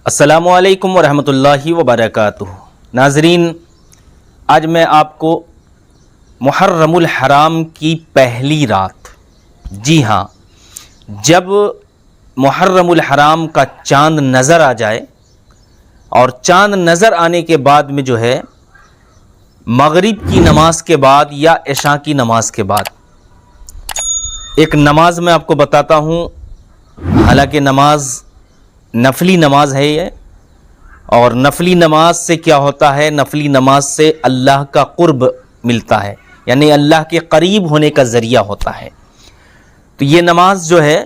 السلام علیکم ورحمۃ اللہ وبرکاتہ۔ ناظرین، آج میں آپ کو محرم الحرام کی پہلی رات، جی ہاں، جب محرم الحرام کا چاند نظر آ جائے اور چاند نظر آنے کے بعد میں جو ہے مغرب کی نماز کے بعد یا عشاء کی نماز کے بعد ایک نماز میں آپ کو بتاتا ہوں۔ حالانکہ نماز نفلی نماز ہے یہ، اور نفلی نماز سے کیا ہوتا ہے؟ نفلی نماز سے اللہ کا قرب ملتا ہے، یعنی اللہ کے قریب ہونے کا ذریعہ ہوتا ہے۔ تو یہ نماز جو ہے،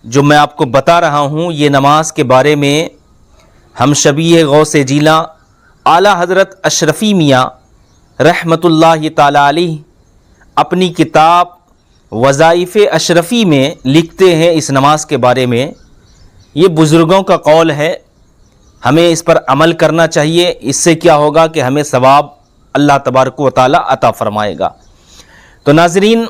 جو میں آپ کو بتا رہا ہوں، یہ نماز کے بارے میں ہم شبیہ غوث جیلاں اعلیٰ حضرت اشرفی میاں رحمۃ اللہ تعالی علیہ اپنی کتاب وظائف اشرفی میں لکھتے ہیں اس نماز کے بارے میں۔ یہ بزرگوں کا قول ہے، ہمیں اس پر عمل کرنا چاہیے۔ اس سے کیا ہوگا کہ ہمیں ثواب اللہ تبارک و تعالی عطا فرمائے گا۔ تو ناظرین،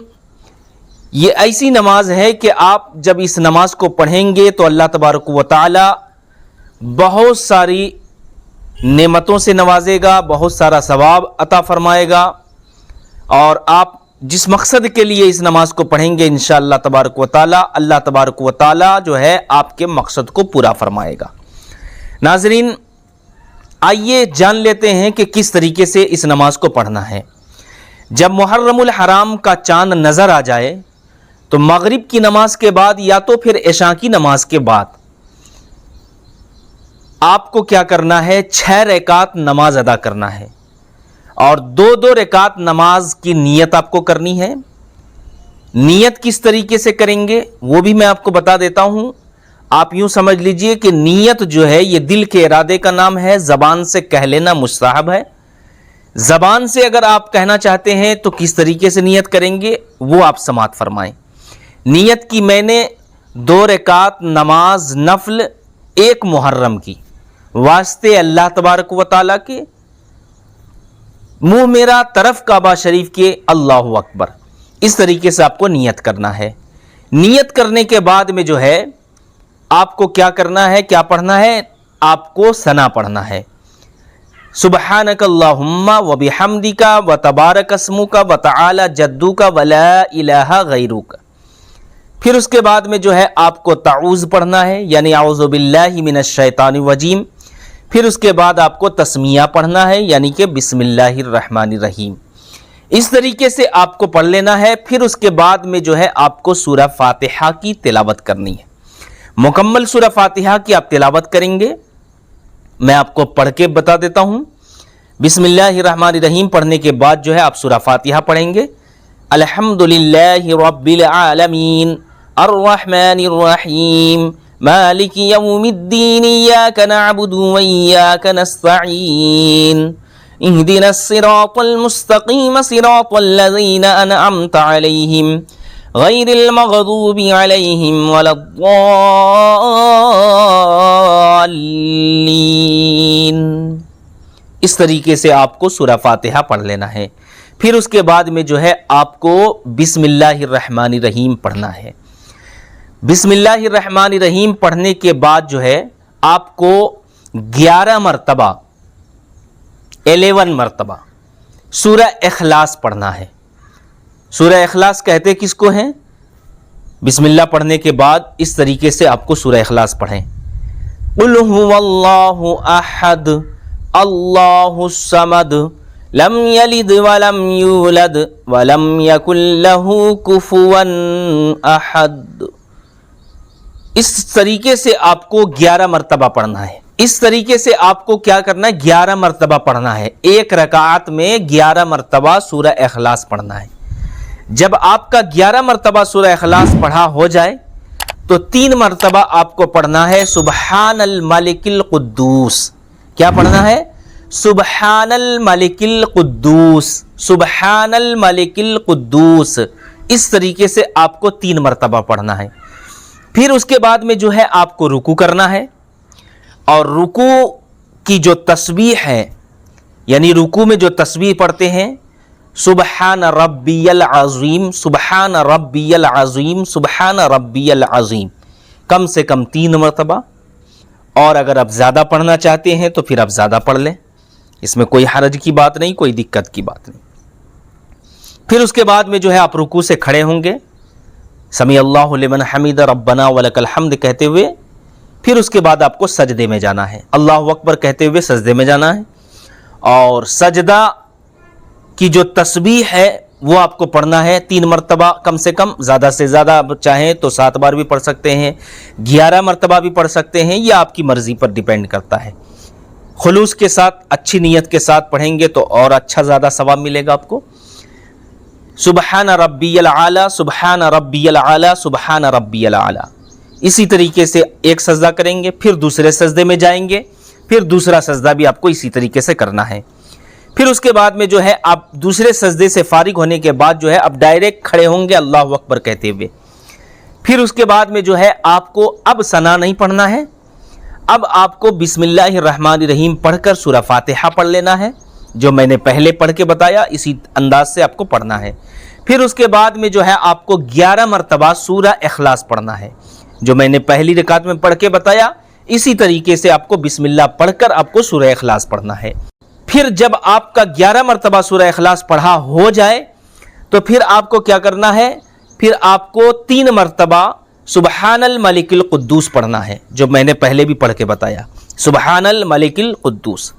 یہ ایسی نماز ہے کہ آپ جب اس نماز کو پڑھیں گے تو اللہ تبارک و تعالی بہت ساری نعمتوں سے نوازے گا، بہت سارا ثواب عطا فرمائے گا، اور آپ جس مقصد کے لیے اس نماز کو پڑھیں گے انشاءاللہ تبارک و تعالی، اللہ تبارک و تعالی جو ہے آپ کے مقصد کو پورا فرمائے گا۔ ناظرین، آئیے جان لیتے ہیں کہ کس طریقے سے اس نماز کو پڑھنا ہے۔ جب محرم الحرام کا چاند نظر آ جائے تو مغرب کی نماز کے بعد یا تو پھر عشاء کی نماز کے بعد آپ کو کیا کرنا ہے؟ 6 رکعت نماز ادا کرنا ہے، اور 2 رکعت نماز کی نیت آپ کو کرنی ہے۔ نیت کس طریقے سے کریں گے وہ بھی میں آپ کو بتا دیتا ہوں۔ آپ یوں سمجھ لیجئے کہ نیت جو ہے یہ دل کے ارادے کا نام ہے، زبان سے کہہ لینا مستحب ہے۔ زبان سے اگر آپ کہنا چاہتے ہیں تو کس طریقے سے نیت کریں گے وہ آپ سماعت فرمائیں۔ نیت کی میں نے 2 رکعت نماز نفل 1 محرم کی، واسطے اللہ تبارک و تعالیٰ کے، منہ میرا طرف کعبہ شریف کے، اللہ اکبر۔ اس طریقے سے آپ کو نیت کرنا ہے۔ نیت کرنے کے بعد میں جو ہے آپ کو کیا کرنا ہے، کیا پڑھنا ہے؟ آپ کو ثنا پڑھنا ہے۔ سبحانک اللہم و بحمدک و تبارک اسمک و تعالی جدک و لا الہ غیرک۔ پھر اس کے بعد میں جو ہے آپ کو تعوذ پڑھنا ہے، یعنی اعوذ باللہ من الشیطان الرجیم۔ پھر اس کے بعد آپ کو تسمیہ پڑھنا ہے، یعنی کہ بسم اللہ الرحمن الرحیم۔ اس طریقے سے آپ کو پڑھ لینا ہے۔ پھر اس کے بعد میں جو ہے آپ کو سورہ فاتحہ کی تلاوت کرنی ہے۔ مکمل سورہ فاتحہ کی آپ تلاوت کریں گے، میں آپ کو پڑھ کے بتا دیتا ہوں۔ بسم اللہ الرحمن الرحیم پڑھنے کے بعد جو ہے آپ سورہ فاتحہ پڑھیں گے۔ الحمدللہ رب العالمین الرحمن الرحیم مالک یوم الدین ایاک نعبد و ایاک نستعین اہدنا الصراط المستقیم صراط الذین انعمت علیہم غیر المغضوب علیہم ولا الضالین۔ اس طریقے سے آپ کو سورہ فاتحہ پڑھ لینا ہے۔ پھر اس کے بعد میں جو ہے آپ کو بسم اللہ الرحمن الرحیم پڑھنا ہے۔ بسم اللہ الرحمن الرحیم پڑھنے کے بعد جو ہے آپ کو 11 مرتبہ 11 مرتبہ سورہ اخلاص پڑھنا ہے۔ سورہ اخلاص کہتے کس کو ہیں؟ بسم اللہ پڑھنے کے بعد اس طریقے سے آپ کو سورہ اخلاص پڑھیں۔ قل هو اللہ احد اللہ الصمد لم یلد ولم یولد ولم یکن لہ کفوا احد۔ اس طریقے سے آپ کو 11 مرتبہ پڑھنا ہے۔ اس طریقے سے آپ کو کیا کرنا ہے؟ 11 مرتبہ پڑھنا ہے۔ 1 رکعت میں 11 مرتبہ سورہ اخلاص پڑھنا ہے۔ جب آپ کا 11 مرتبہ سورہ اخلاص پڑھا ہو جائے تو 3 مرتبہ آپ کو پڑھنا ہے سبحان الملک القدوس۔ کیا پڑھنا ہے؟ سبحان الملک القدوس، سبحان الملک القدوس۔ اس طریقے سے آپ کو 3 مرتبہ پڑھنا ہے۔ پھر اس کے بعد میں جو ہے آپ کو رکوع کرنا ہے، اور رکوع کی جو تسبیح ہے، یعنی رکوع میں جو تسبیح پڑھتے ہیں، سبحان ربی العظیم، سبحان ربی العظیم، سبحان ربی العظیم، کم سے کم 3 مرتبہ، اور اگر آپ زیادہ پڑھنا چاہتے ہیں تو پھر آپ زیادہ پڑھ لیں، اس میں کوئی حرج کی بات نہیں، کوئی دقت کی بات نہیں۔ پھر اس کے بعد میں جو ہے آپ رکوع سے کھڑے ہوں گے، سمیع اللہ لمن حمید ربنا ولک الحمد کہتے ہوئے، پھر اس کے بعد آپ کو سجدے میں جانا ہے، اللہ اکبر کہتے ہوئے سجدے میں جانا ہے، اور سجدہ کی جو تسبیح ہے وہ آپ کو پڑھنا ہے 3 مرتبہ کم سے کم، زیادہ سے زیادہ چاہیں تو 7 بار بھی پڑھ سکتے ہیں، 11 مرتبہ بھی پڑھ سکتے ہیں، یہ آپ کی مرضی پر ڈیپینڈ کرتا ہے۔ خلوص کے ساتھ، اچھی نیت کے ساتھ پڑھیں گے تو اور اچھا زیادہ ثواب ملے گا آپ کو۔ سبحان ربی العالی، سبحان ربی العالی، سبحان ربی العالی، اسی طریقے سے ایک سجدہ کریں گے، پھر دوسرے سجدے میں جائیں گے، پھر دوسرا سجدہ بھی آپ کو اسی طریقے سے کرنا ہے۔ پھر اس کے بعد میں جو ہے آپ دوسرے سجدے سے فارغ ہونے کے بعد جو ہے آپ ڈائریکٹ کھڑے ہوں گے اللہ اکبر کہتے ہوئے۔ پھر اس کے بعد میں جو ہے آپ کو اب ثنا نہیں پڑھنا ہے، اب آپ کو بسم اللہ الرحمن الرحیم پڑھ کر سورہ فاتحہ پڑھ لینا ہے، جو میں نے پہلے پڑھ کے بتایا اسی انداز سے آپ کو پڑھنا ہے۔ پھر اس کے بعد میں جو ہے آپ کو 11 مرتبہ سورہ اخلاص پڑھنا ہے، جو میں نے پہلی رکعت میں پڑھ کے بتایا اسی طریقے سے آپ کو بسم اللہ پڑھ کر آپ کو سورہ اخلاص پڑھنا ہے۔ پھر جب آپ کا 11 مرتبہ سورہ اخلاص پڑھا ہو جائے تو پھر آپ کو کیا کرنا ہے، پھر آپ کو 3 مرتبہ سبحان الملک القدوس پڑھنا ہے، جو میں نے پہلے بھی پڑھ کے بتایا، سبحان الملک القدوس۔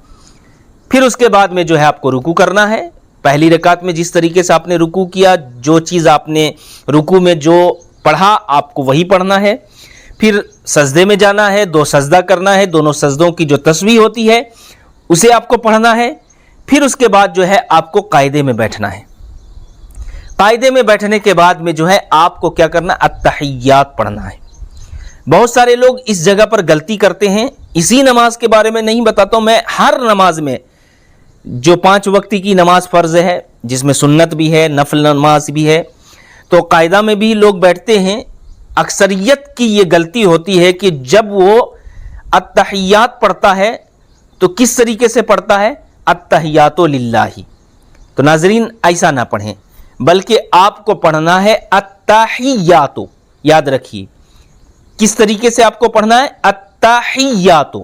پھر اس کے بعد میں جو ہے آپ کو رکوع کرنا ہے، پہلی رکعت میں جس طریقے سے آپ نے رکوع کیا، جو چیز آپ نے رکوع میں جو پڑھا آپ کو وہی پڑھنا ہے۔ پھر سجدے میں جانا ہے، 2 سجدہ کرنا ہے، دونوں سجدوں کی جو تسبیح ہوتی ہے اسے آپ کو پڑھنا ہے۔ پھر اس کے بعد جو ہے آپ کو قاعدے میں بیٹھنا ہے، قاعدے میں بیٹھنے کے بعد میں جو ہے آپ کو کیا کرنا ہے، التحیات پڑھنا ہے۔ بہت سارے لوگ اس جگہ پر غلطی کرتے ہیں، اسی نماز کے بارے میں نہیں بتاتا ہوں میں، ہر نماز میں جو 5 وقتی کی نماز فرض ہے، جس میں سنت بھی ہے، نفل نماز بھی ہے، تو قاعدہ میں بھی لوگ بیٹھتے ہیں۔ اکثریت کی یہ غلطی ہوتی ہے کہ جب وہ التحیات پڑھتا ہے تو کس طریقے سے پڑھتا ہے، التحیات للہ۔ تو ناظرین ایسا نہ پڑھیں، بلکہ آپ کو پڑھنا ہے التحیات، یاد رکھیے کس طریقے سے آپ کو پڑھنا ہے، التحیات۔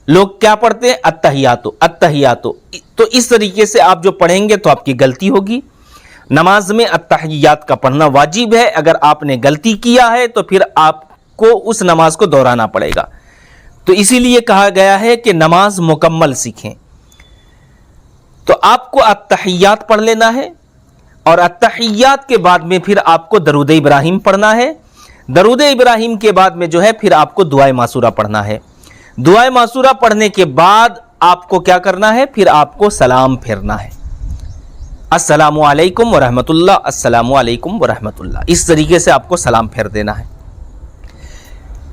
لوگ کیا پڑھتے ہیں، التحیات التحیات، تو اس طریقے سے آپ جو پڑھیں گے تو آپ کی غلطی ہوگی۔ نماز میں التحیات کا پڑھنا واجب ہے، اگر آپ نے غلطی کیا ہے تو پھر آپ کو اس نماز کو دہرانا پڑے گا۔ تو اسی لیے کہا گیا ہے کہ نماز مکمل سیکھیں، تو آپ کو التحیات پڑھ لینا ہے، اور التحیات کے بعد میں پھر آپ کو درود ابراہیم پڑھنا ہے۔ درود ابراہیم کے بعد میں جو ہے پھر آپ کو دعائے معصورہ پڑھنا ہے۔ دعائے معصورہ پڑھنے کے بعد آپ کو کیا کرنا ہے، پھر آپ کو سلام پھیرنا ہے، السلام علیکم ورحمۃ اللہ، السلام علیکم ورحمۃ اللہ، اس طریقے سے آپ کو سلام پھیر دینا ہے۔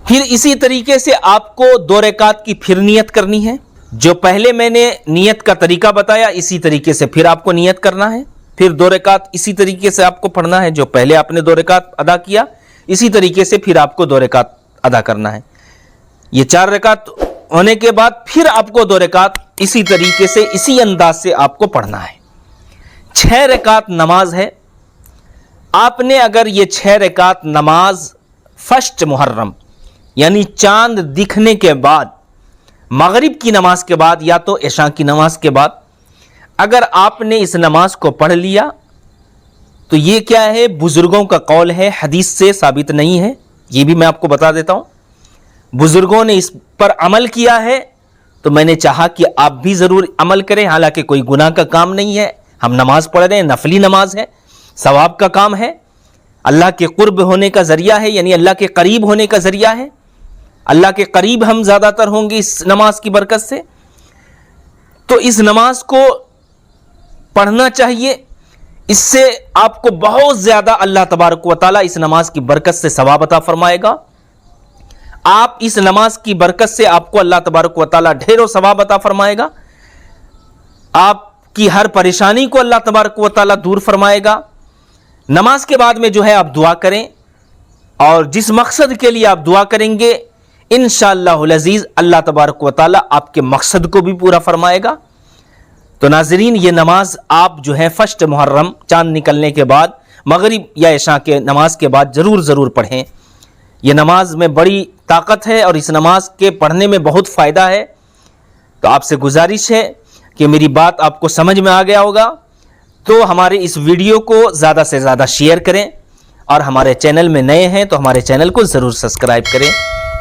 پھر اسی طریقے سے آپ کو 2 رکعت کی پھر نیت کرنی ہے، جو پہلے میں نے نیت کا طریقہ بتایا اسی طریقے سے پھر آپ کو نیت کرنا ہے۔ پھر 2 رکعت اسی طریقے سے آپ کو پڑھنا ہے، جو پہلے آپ نے 2 رکعت ادا کیا اسی طریقے سے پھر آپ کو 2 رکعت ادا کرنا ہے۔ یہ 4 رکعت ہونے کے بعد پھر آپ کو 2 رکعت اسی طریقے سے اسی انداز سے آپ کو پڑھنا ہے۔ 6 رکعت نماز ہے، آپ نے اگر یہ 6 رکعت نماز فرسٹ محرم یعنی چاند دکھنے کے بعد، مغرب کی نماز کے بعد یا تو عشاء کی نماز کے بعد اگر آپ نے اس نماز کو پڑھ لیا تو یہ کیا ہے، بزرگوں کا قول ہے، حدیث سے ثابت نہیں ہے، یہ بھی میں آپ کو بتا دیتا ہوں۔ بزرگوں نے اس پر عمل کیا ہے تو میں نے چاہا کہ آپ بھی ضرور عمل کریں، حالانکہ کوئی گناہ کا کام نہیں ہے، ہم نماز پڑھ رہے ہیں، نفلی نماز ہے، ثواب کا کام ہے، اللہ کے قرب ہونے کا ذریعہ ہے، یعنی اللہ کے قریب ہونے کا ذریعہ ہے، اللہ کے قریب ہم زیادہ تر ہوں گے اس نماز کی برکت سے۔ تو اس نماز کو پڑھنا چاہیے، اس سے آپ کو بہت زیادہ اللہ تبارک و تعالیٰ اس نماز کی برکت سے ثواب عطا فرمائے گا۔ آپ اس نماز کی برکت سے آپ کو اللہ تبارک و تعالیٰ ڈھیروں ثواب عطا فرمائے گا، آپ کی ہر پریشانی کو اللہ تبارک و تعالیٰ دور فرمائے گا۔ نماز کے بعد میں جو ہے آپ دعا کریں، اور جس مقصد کے لیے آپ دعا کریں گے انشاءاللہ العزیز اللہ تبارک و تعالیٰ آپ کے مقصد کو بھی پورا فرمائے گا۔ تو ناظرین یہ نماز آپ جو ہے فرسٹ محرم چاند نکلنے کے بعد، مغرب یا عشاء کے نماز کے بعد ضرور پڑھیں، یہ نماز میں بڑی طاقت ہے اور اس نماز کے پڑھنے میں بہت فائدہ ہے. تو آپ سے گزارش ہے کہ میری بات آپ کو سمجھ میں آ گیا ہوگا تو ہمارے اس ویڈیو کو زیادہ سے زیادہ شیئر کریں, اور ہمارے چینل میں نئے ہیں تو ہمارے چینل کو ضرور سبسکرائب کریں.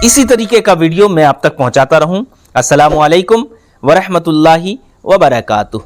اسی طریقے کا ویڈیو میں آپ تک پہنچاتا رہوں. السلام علیکم ورحمۃ اللہ وبرکاتہ.